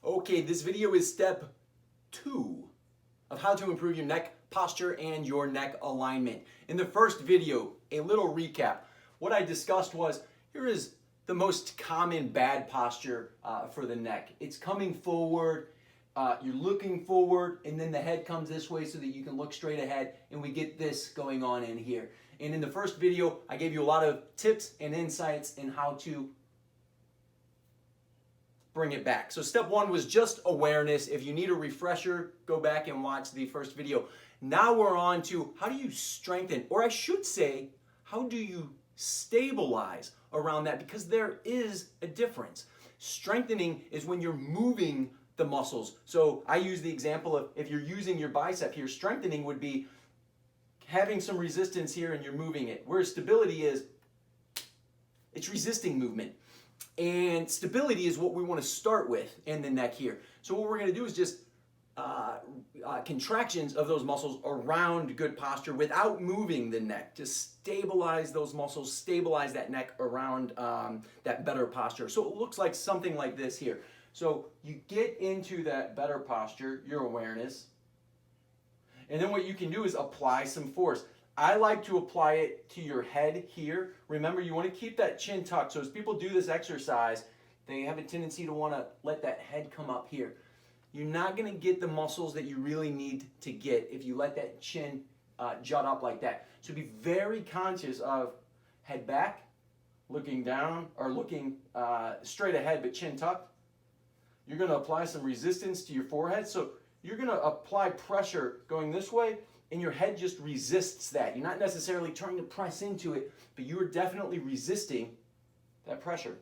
Okay, this video is step 2 of how to improve your neck posture and your neck alignment. In the first video, a little recap. What I discussed was, here is the most common bad posture for the neck. It's coming forward, you're looking forward, and then the head comes this way so that you can look straight ahead, and we get this going on in here. And in the first video, I gave you a lot of tips and insights in how to bring it back. So step 1 was just awareness. If you need a refresher, go back and watch the first video. Now we're on to how do you strengthen, or I should say, how do you stabilize around that, because there is a difference. Strengthening is when you're moving the muscles. So I use the example of if you're using your bicep here, strengthening would be having some resistance here and you're moving it. Whereas stability is, it's resisting movement. And stability is what we want to start with in the neck here. So what we're going to do is just contractions of those muscles around good posture without moving the neck to stabilize those muscles, stabilize that neck around that better posture. So it looks like something like this here. So you get into that better posture, your awareness, and then what you can do is apply some force. I like to apply it to your head here. Remember, you want to keep that chin tucked. So as people do this exercise, they have a tendency to want to let that head come up here. You're not going to get the muscles that you really need to get if you let that chin jut up like that. So be very conscious of head back, looking down, or looking straight ahead but chin tucked. You're going to apply some resistance to your forehead. So you're going to apply pressure going this way, and your head just resists that. You're not necessarily trying to press into it, but you are definitely resisting that pressure.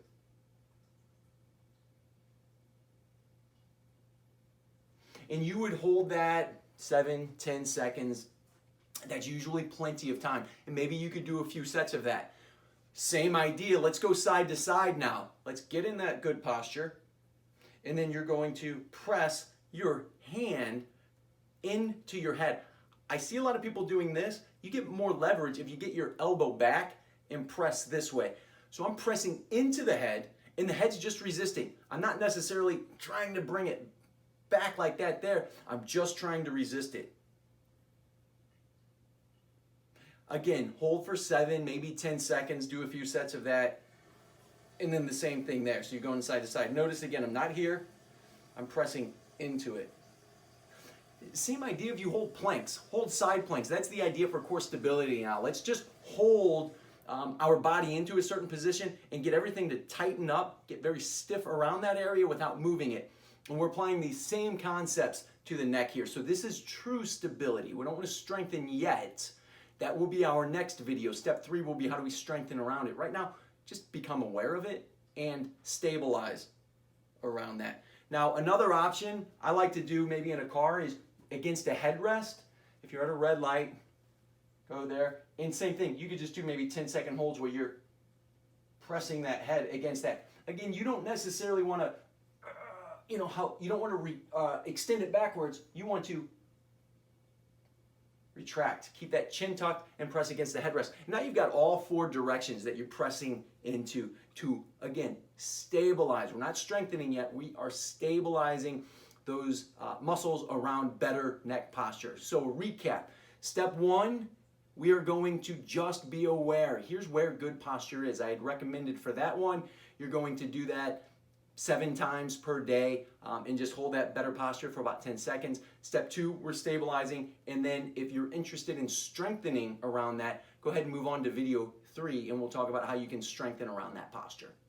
And you would hold that 7-10 seconds. That's usually plenty of time. And maybe you could do a few sets of that. Same idea. Let's go side to side now. Let's get in that good posture. And then you're going to press your hand into your head. I see a lot of people doing this. You get more leverage if you get your elbow back and press this way. So I'm pressing into the head, and the head's just resisting. I'm not necessarily trying to bring it back like that there. I'm just trying to resist it. Again, hold for 7, maybe 10 seconds. Do a few sets of that. And then the same thing there. So you're going side to side. Notice again, I'm not here. I'm pressing into it. Same idea if you hold planks, hold side planks. That's the idea for core stability now. Let's just hold our body into a certain position and get everything to tighten up, get very stiff around that area without moving it. And we're applying these same concepts to the neck here. So this is true stability. We don't want to strengthen yet. That will be our next video. Step 3 will be how do we strengthen around it. Right now, just become aware of it and stabilize around that. Now, another option I like to do maybe in a car is against a headrest. If you're at a red light, go there. And same thing, you could just do maybe 10-second holds where you're pressing that head against that. Again, you don't necessarily want to, you don't want to extend it backwards. You want to retract. Keep that chin tucked and press against the headrest. Now you've got all 4 directions that you're pressing into to, again, stabilize. We're not strengthening yet. We are stabilizing those muscles around better neck posture. So recap. Step 1, we are going to just be aware. Here's where good posture is. I had recommended for that one, you're going to do that 7 times per day and just hold that better posture for about 10 seconds. Step 2, we're stabilizing. And then if you're interested in strengthening around that, go ahead and move on to video 3 and we'll talk about how you can strengthen around that posture.